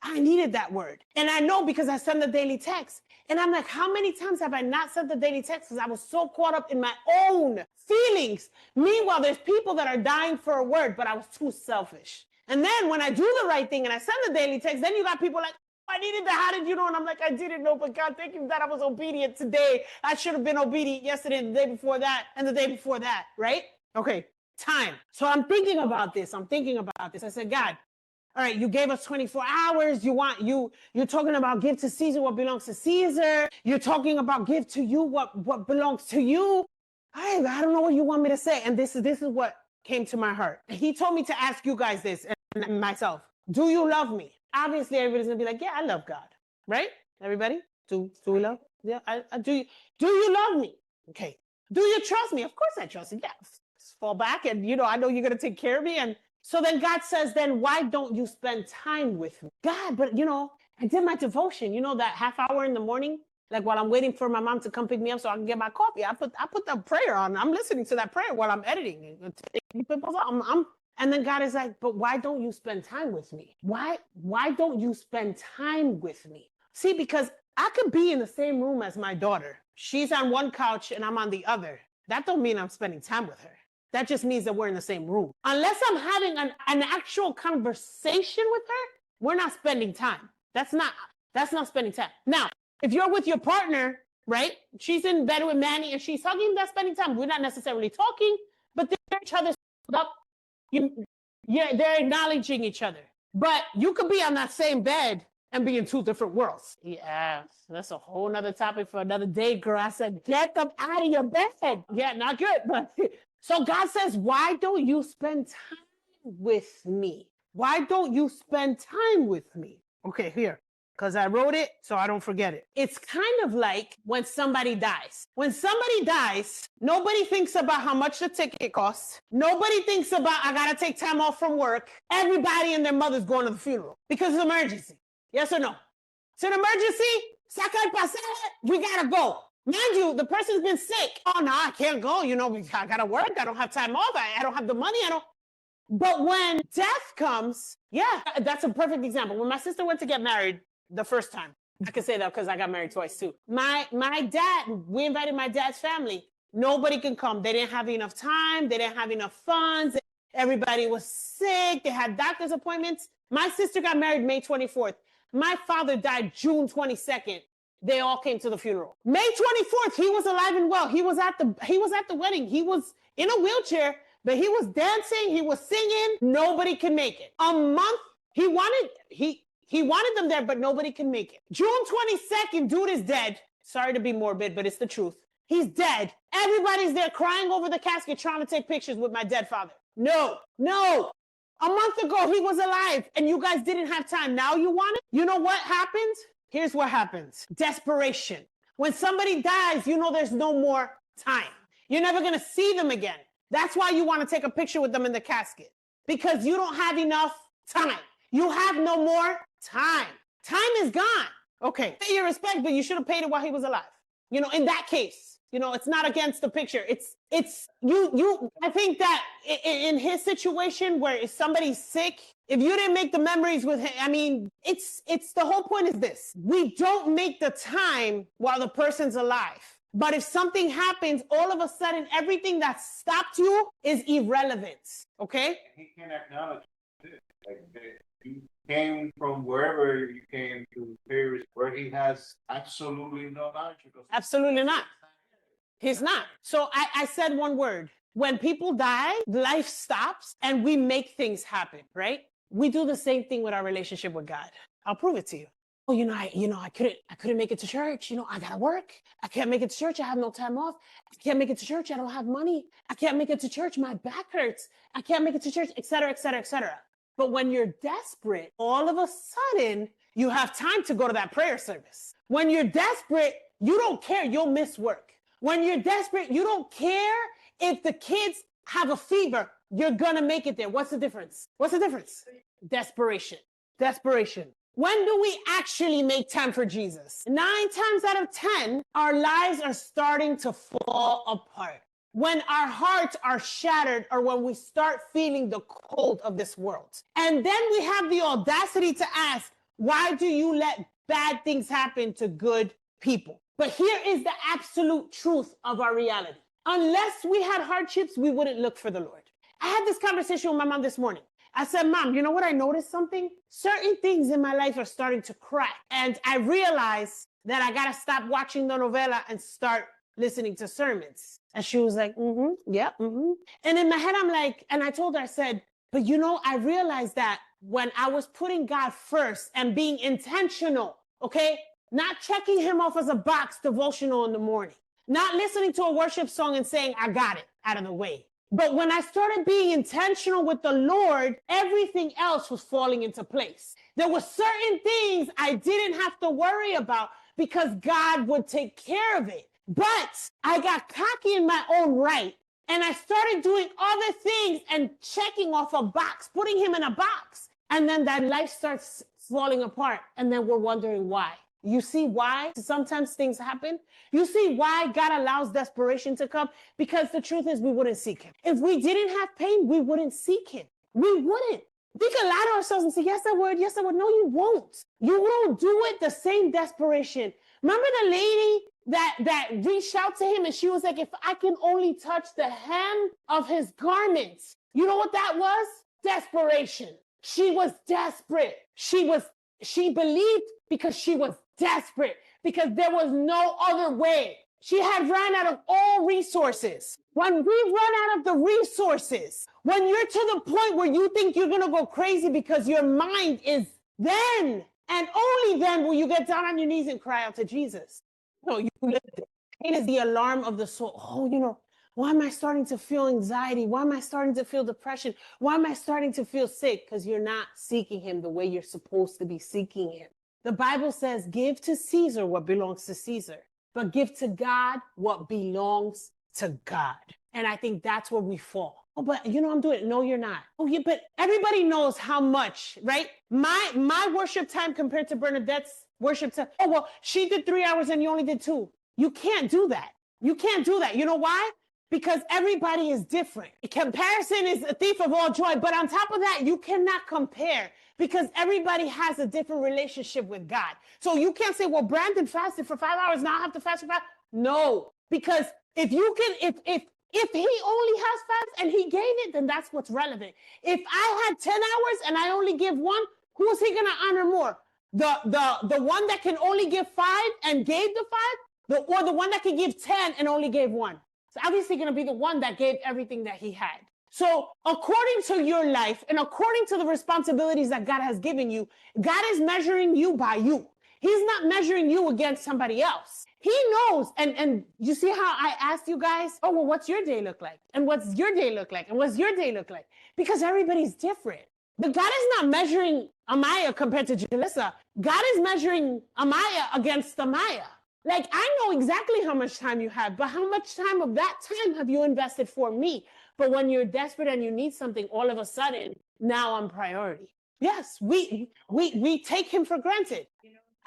I needed that word. And I know because I send the daily text. And I'm like, how many times have I not sent the daily text? Because I was so caught up in my own feelings. Meanwhile, there's people that are dying for a word, but I was too selfish. And then when I do the right thing and I send the daily text, then you got people like, I needed that. How did you know? And I'm like, I didn't know, but God, thank you that I was obedient today. I should have been obedient yesterday, and the day before that, and the day before that, right? Okay, time. So I'm thinking about this. I said, God, all right, you gave us 24 hours. You're talking about give to Caesar what belongs to Caesar. You're talking about give to you what belongs to you. I don't know what you want me to say. And this is what came to my heart. He told me to ask you guys this and myself. Do you love me? Obviously, everybody's gonna be like, yeah, I love God, right? Everybody, do we love? Yeah, I do. Do you love me? Okay. Do you trust me? Of course I trust you. Yeah. Fall back, and I know you're gonna take care of me. And so then God says, then why don't you spend time with me? God, but I did my devotion. That half hour in the morning, like while I'm waiting for my mom to come pick me up so I can get my coffee. I put the prayer on. I'm listening to that prayer while I'm editing. And then God is like, but why don't you spend time with me? Why don't you spend time with me? See, because I could be in the same room as my daughter. She's on one couch and I'm on the other. That don't mean I'm spending time with her. That just means that we're in the same room. Unless I'm having an actual conversation with her, we're not spending time. That's not spending time. Now, if you're with your partner, right? She's in bed with Manny and she's hugging, that's spending time. We're not necessarily talking, but they're each other's up. They're acknowledging each other. But you could be on that same bed and be in two different worlds. Yeah, that's a whole nother topic for another day, girl. I said, get them out of your bed. Yeah, not good. But so God says, why don't you spend time with me? Why don't you spend time with me? Okay, here. Because I wrote it so I don't forget it. It's kind of like when somebody dies. When somebody dies, nobody thinks about how much the ticket costs. Nobody thinks about, I got to take time off from work. Everybody and their mother's going to the funeral because it's an emergency. Yes or no? It's an emergency. Saca el pasaje. We got to go. Mind you, the person's been sick. Oh, no, I can't go. I got to work. I don't have time off. I don't have the money. But when death comes, yeah, that's a perfect example. When my sister went to get married, the first time. I can say that because I got married twice too. My dad, we invited my dad's family. Nobody can come. They didn't have enough time. They didn't have enough funds. Everybody was sick. They had doctor's appointments. My sister got married May 24th. My father died June 22nd. They all came to the funeral. May 24th, he was alive and well. He was at the wedding. He was in a wheelchair, but he was dancing. He was singing. Nobody could make it. A month, he wanted them there, but nobody can make it. June 22nd, dude is dead. Sorry to be morbid, but it's the truth. He's dead. Everybody's there crying over the casket, trying to take pictures with my dead father. No. A month ago, he was alive, and you guys didn't have time. Now you want it? You know what happens? Here's what happens. Desperation. When somebody dies, there's no more time. You're never going to see them again. That's why you want to take a picture with them in the casket, because you don't have enough time. You have no more time. Time is gone. Okay. Pay your respect, but you should have paid it while he was alive. In that case, it's not against the picture. It's you. I think that in his situation where if somebody's sick, if you didn't make the memories with him, it's the whole point is this. We don't make the time while the person's alive. But if something happens, all of a sudden, everything that stopped you is irrelevant. Okay? He can't acknowledge it. Like, you came from wherever you came to Paris, where he has absolutely no knowledge. Absolutely not. He's not. So I said one word. When people die, life stops and we make things happen, right? We do the same thing with our relationship with God. I'll prove it to you. oh, I couldn't make it to church. I gotta work. I can't make it to church. I have no time off. I can't make it to church. I don't have money. I can't make it to church. My back hurts. I can't make it to church, et cetera, et cetera, et cetera. But when you're desperate, all of a sudden you have time to go to that prayer service. When you're desperate, you don't care. You'll miss work. When you're desperate, you don't care if the kids have a fever. You're gonna make it there. What's the difference? What's the difference? Desperation. Desperation. When do we actually make time for Jesus? 9 times out of 10, our lives are starting to fall apart. When our hearts are shattered or when we start feeling the cold of this world. And then we have the audacity to ask, why do you let bad things happen to good people? But here is the absolute truth of our reality. Unless we had hardships, we wouldn't look for the Lord. I had this conversation with my mom this morning. I said, Mom, you know what? I noticed something. Certain things in my life are starting to crack. And I realized that I got to stop watching the novela and start listening to sermons. And she was like, yeah. And in my head, I'm like, and I told her, I said, but I realized that when I was putting God first and being intentional, okay, not checking him off as a box devotional in the morning, not listening to a worship song and saying, I got it out of the way. But when I started being intentional with the Lord, everything else was falling into place. There were certain things I didn't have to worry about because God would take care of it. But I got cocky in my own right. And I started doing other things and checking off a box, putting him in a box. And then that life starts falling apart. And then we're wondering why. You see why sometimes things happen? You see why God allows desperation to come? Because the truth is we wouldn't seek him. If we didn't have pain, we wouldn't seek him. We wouldn't. We can lie to ourselves and say, yes, I would. Yes, I would. No, you won't. You won't do it the same desperation. Remember the lady that reached out to him and she was like, if I can only touch the hem of his garments. You know what that was? Desperation. She was desperate. She believed because she was desperate, because there was no other way. She had run out of all resources. When we run out of the resources, when you're to the point where you think you're going to go crazy because your mind is, then and only then will you get down on your knees and cry out to Jesus. No, you lived it. Pain is the alarm of the soul. Oh, why am I starting to feel anxiety? Why am I starting to feel depression? Why am I starting to feel sick? Because you're not seeking him the way you're supposed to be seeking him. The Bible says, give to Caesar what belongs to Caesar, but give to God what belongs to God. And I think that's where we fall. Oh, but I'm doing it. No, you're not. Oh, yeah, but everybody knows how much, right? My worship time compared to Bernadette's worship time. Oh, well, she did 3 hours and you only did 2. You can't do that. You can't do that. You know why? Because everybody is different. Comparison is a thief of all joy. But on top of that, you cannot compare because everybody has a different relationship with God. So you can't say, well, Brandon fasted for 5 hours. Now I have to fast for 5. No, because if he only has fast and he gave it, then that's what's relevant. If I had 10 hours and I only give 1, who is he going to honor more? The one that can only give 5 and gave the 5, or the one that can give 10 and only gave 1? It's obviously going to be the one that gave everything that he had. So according to your life and according to the responsibilities that God has given you, God is measuring you by you. He's not measuring you against somebody else. He knows. And you see how I asked you guys, oh, well, what's your day look like? And what's your day look like? And what's your day look like? Because everybody's different. But God is not measuring Amaya compared to Jalissa. God is measuring Amaya against Amaya. Like, I know exactly how much time you have, but how much time of that time have you invested for me? But when you're desperate and you need something, all of a sudden, now I'm priority. Yes, we take him for granted.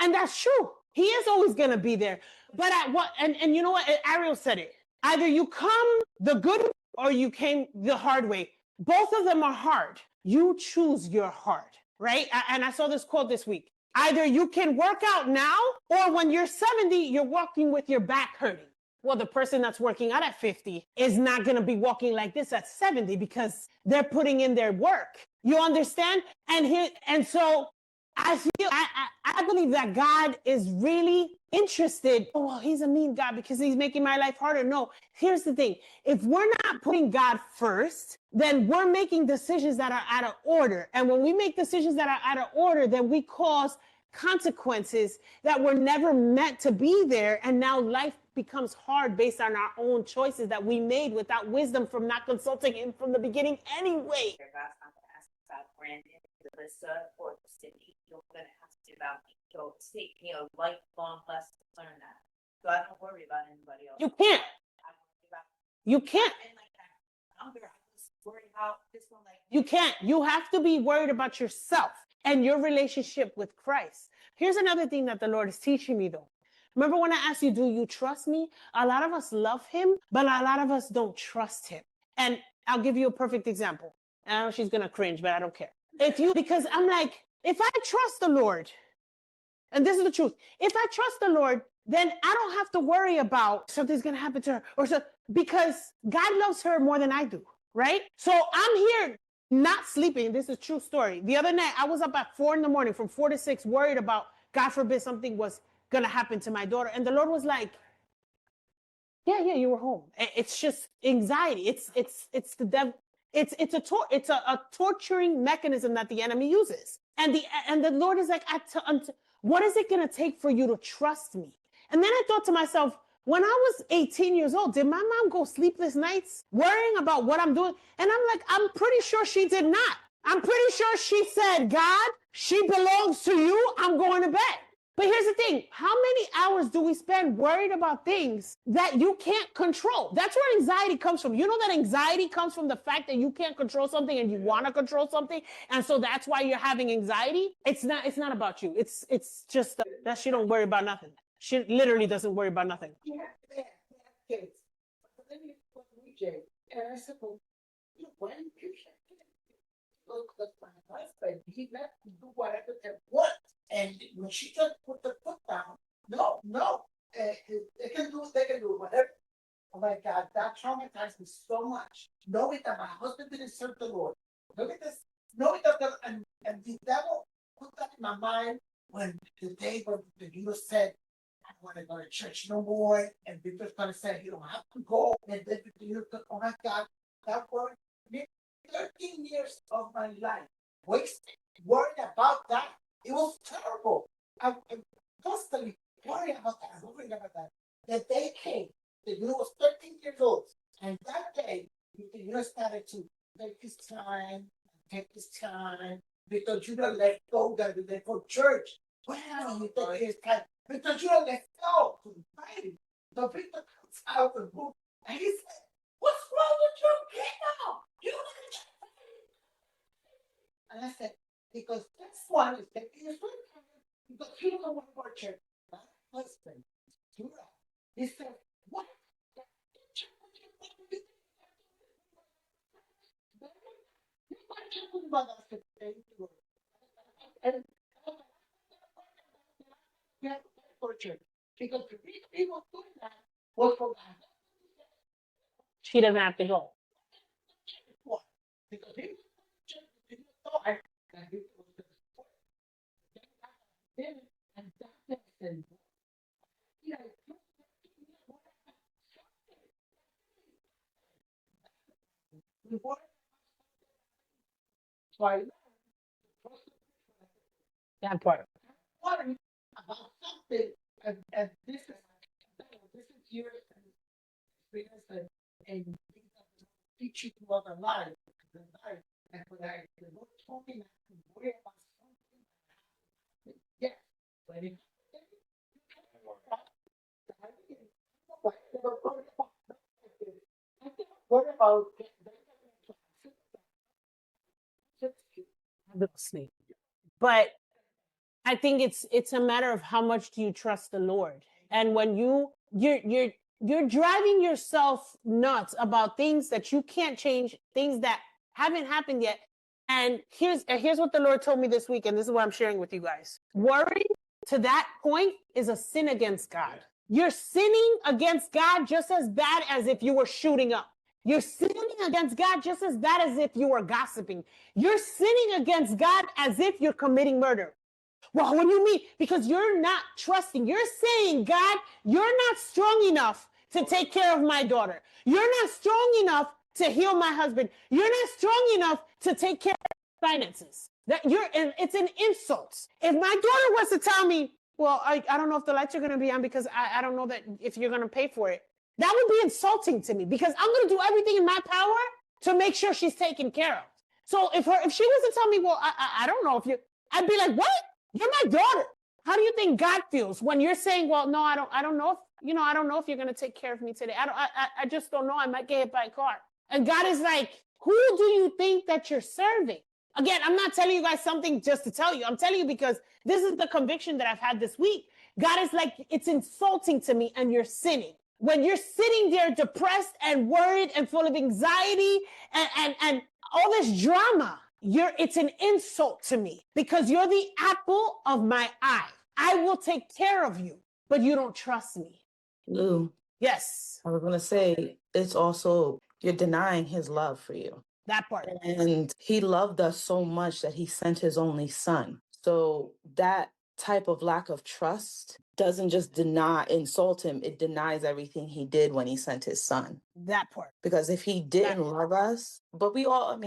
And that's true. He is always going to be there. But and you know what? Ariel said it. Either you come the good way or you came the hard way. Both of them are hard. You choose your hard, right? And I saw this quote this week. Either you can work out now, or when you're 70, you're walking with your back hurting. Well, the person that's working out at 50 is not going to be walking like this at 70 because they're putting in their work. You understand? And so I believe that God is really interested. Oh, well, he's a mean God because he's making my life harder. No, here's the thing. If we're not putting God first, then we're making decisions that are out of order. And when we make decisions that are out of order, then we cause consequences that were never meant to be there. And now life becomes hard based on our own choices that we made without wisdom from not consulting him from the beginning anyway. God's not gonna ask about Brandon, Alyssa, or Lucindy. You're gonna ask about lifelong lessons to learn that. So I don't worry about anybody else. You can't. I don't worry about You can't. and like that. I was worried about this one like You can't. You have to be worried about yourself and your relationship with Christ. Here's another thing that the Lord is teaching me though. Remember when I asked you, do you trust me? A lot of us love him, but a lot of us don't trust him. And I'll give you a perfect example. And I know she's going to cringe, but I don't care. Because I'm like, if I trust the Lord, and this is the truth, if I trust the Lord, then I don't have to worry about something's going to happen to her because God loves her more than I do, right? So I'm here not sleeping. This is a true story. The other night, I was up at 4 a.m, from 4 to 6, worried about, God forbid, something was going to happen to my daughter. And the Lord was like, yeah, you were home. It's just anxiety. It's the devil. It's a torturing mechanism that the enemy uses. And the Lord is like, what is it going to take for you to trust me? And then I thought to myself, when I was 18 years old, did my mom go sleepless nights worrying about what I'm doing? And I'm like, I'm pretty sure she did not. I'm pretty sure she said, God, she belongs to you. I'm going to bed. But here's the thing. How many hours do we spend worried about things that you can't control? That's where anxiety comes from. You know that anxiety comes from the fact that you can't control something and you want to control something. And so that's why you're having anxiety. It's not about you. It's just that she don't worry about nothing. She literally doesn't worry about nothing. Yeah, kids. But then you put me, Jay. And I said, well, when you look at my husband, he let me do whatever they want. And when she just put the foot down, no, they can do whatever. Oh my God, that traumatized me so much. Knowing that my husband didn't serve the Lord. Look at this. Knowing that, and the devil put that in my mind when the day when the leader said, I don't want to go to church no more. And Victor's going to say, you don't have to go. And then the leader said, oh my God, that worried me. 13 years of my life wasted worrying about that. It was terrible. I constantly worrying about that. The day came. The unit was 13 years old. And that day, the unit started to take his time, because you don't let go that they go to church. Well, you take his time. Because you don't let go to fight. So Victor comes out of the room and he said, what's wrong with your people? You and I said, because this one is taking his time because he don't want to go to church. My husband, he said, what? And we have to go to church because the reason he was doing that was for God. She doesn't have to go. Because he thought that he was the support. And that said, yeah, so I learned That part. worry about something, and this is years and experience and things that teach you to other lives. And when the Lord told me not to worry about something, yes, but it what about Sleep. But I think it's a matter of how much do you trust the Lord. And when you're driving yourself nuts about things that you can't change, things that haven't happened yet. And here's what the Lord told me this week, and this is what I'm sharing with you guys. Worry to that point is a sin against God. You're sinning against God just as bad as if you were shooting up. You're sinning against God just as bad as if you were gossiping. You're sinning against God as if you're committing murder. Well, what do you mean? Because you're not trusting. You're saying, God, you're not strong enough to take care of my daughter. You're not strong enough to heal my husband. You're not strong enough to take care of finances. And it's an insult. If my daughter was to tell me, well, I don't know if the lights are going to be on because I don't know that if you're going to pay for it, that would be insulting to me because I'm going to do everything in my power to make sure she's taken care of. So if she was to tell me, well, I don't know if you, I'd be like, what? You're my daughter. How do you think God feels when you're saying, well, no, I don't know if, I don't know if you're going to take care of me today. I just don't know. I might get hit by a car. And God is like, who do you think that you're serving? Again, I'm not telling you guys something just to tell you. I'm telling you because this is the conviction that I've had this week. God is like, it's insulting to me and you're sinning. When you're sitting there depressed and worried and full of anxiety and all this drama, it's an insult to me because you're the apple of my eye. I will take care of you, but you don't trust me. Lou. Yes. I was going to say, it's also, you're denying his love for you. That part. And he loved us so much that he sent his only son. So that type of lack of trust doesn't just insult him. It denies everything he did when he sent his son. That part. Because if he didn't love us, but we all,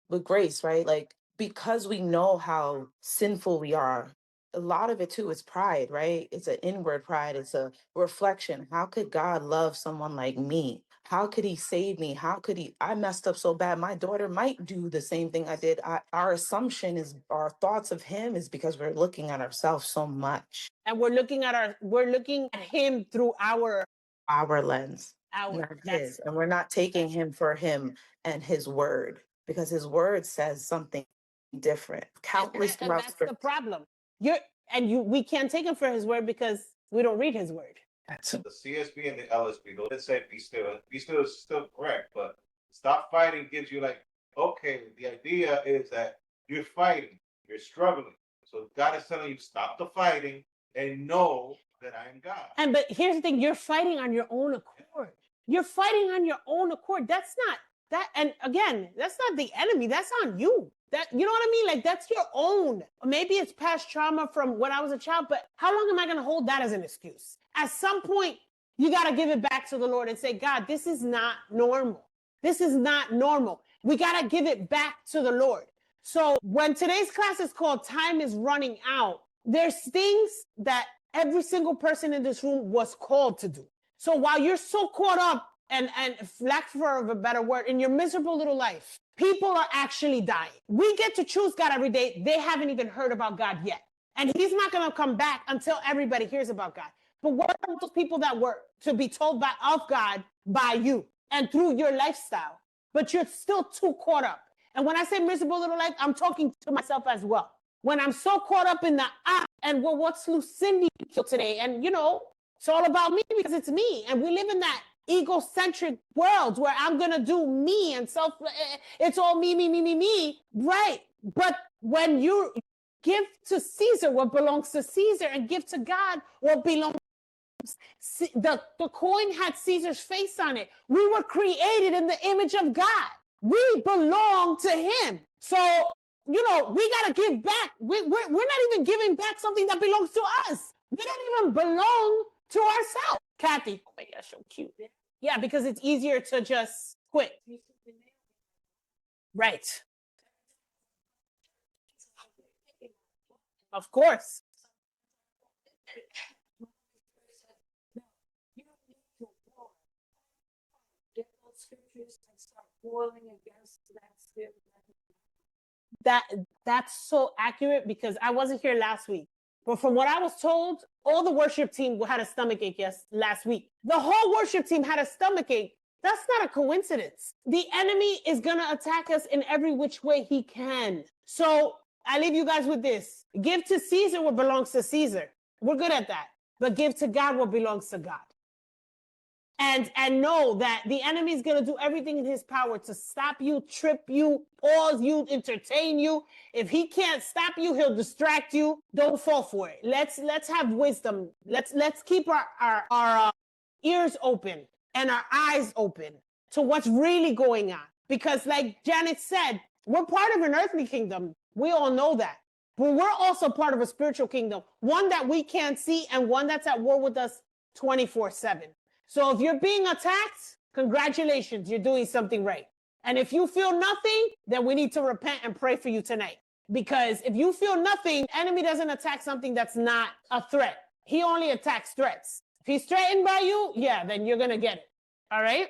with grace, right? Like, because we know how sinful we are, a lot of it too is pride, right? It's an inward pride. It's a reflection. How could God love someone like me? How could he save me? I messed up so bad. My daughter might do the same thing I did. Our assumption is, our thoughts of him is because we're looking at ourselves so much. And we're looking at him through our lens, not his. And we're not taking him for him and his word, because his word says something different. Countless and that's the problem. We can't take him for his word because we don't read his word. The CSB and the LSB, they say be still is still correct, but stop fighting gives you like, okay, the idea is that you're fighting, you're struggling. So God is telling you, stop the fighting and know that I am God. But here's the thing, you're fighting on your own accord. You're fighting on your own accord. That's not that, and again, that's not the enemy, that's on you. That, you know what I mean? Like, that's your own. Maybe it's past trauma from when I was a child, but how long am I going to hold that as an excuse? At some point, you got to give it back to the Lord and say, God, this is not normal. This is not normal. We got to give it back to the Lord. So when today's class is called Time is Running Out, there's things that every single person in this room was called to do. So while you're so caught up and lack for a better word, in your miserable little life, people are actually dying. We get to choose God every day. They haven't even heard about God yet. And he's not going to come back until everybody hears about God. But what about those people that were to be told of God by you and through your lifestyle, but you're still too caught up? And when I say miserable little life, I'm talking to myself as well. When I'm so caught up in the and well, what's Lucindy today? And it's all about me because it's me. And we live in that egocentric world where I'm going to do me and it's all me. Right. But when you give to Caesar what belongs to Caesar and give to God what belongs, the coin had Caesar's face on it. We were created in the image of God. We belong to him. So, we got to give back. We're not even giving back something that belongs to us. We don't even belong to ourselves. Kathy, oh my gosh, so cute. Yeah, because it's easier to just quit. Right. Of course. Get those scriptures and start boiling against that spirit. That's so accurate because I wasn't here last week. But from what I was told, all the worship team had a stomachache last week. The whole worship team had a stomachache. That's not a coincidence. The enemy is going to attack us in every which way he can. So I leave you guys with this. Give to Caesar what belongs to Caesar. We're good at that. But give to God what belongs to God. And know that the enemy is going to do everything in his power to stop you, trip you, pause you, entertain you. If he can't stop you, he'll distract you. Don't fall for it. Let's have wisdom. Let's keep our ears open and our eyes open to what's really going on. Because like Janet said, we're part of an earthly kingdom. We all know that. But we're also part of a spiritual kingdom, one that we can't see and one that's at war with us 24/7. So if you're being attacked, congratulations, you're doing something right. And if you feel nothing, then we need to repent and pray for you tonight. Because if you feel nothing, enemy doesn't attack something that's not a threat. He only attacks threats. If he's threatened by you, yeah, then you're going to get it. All right?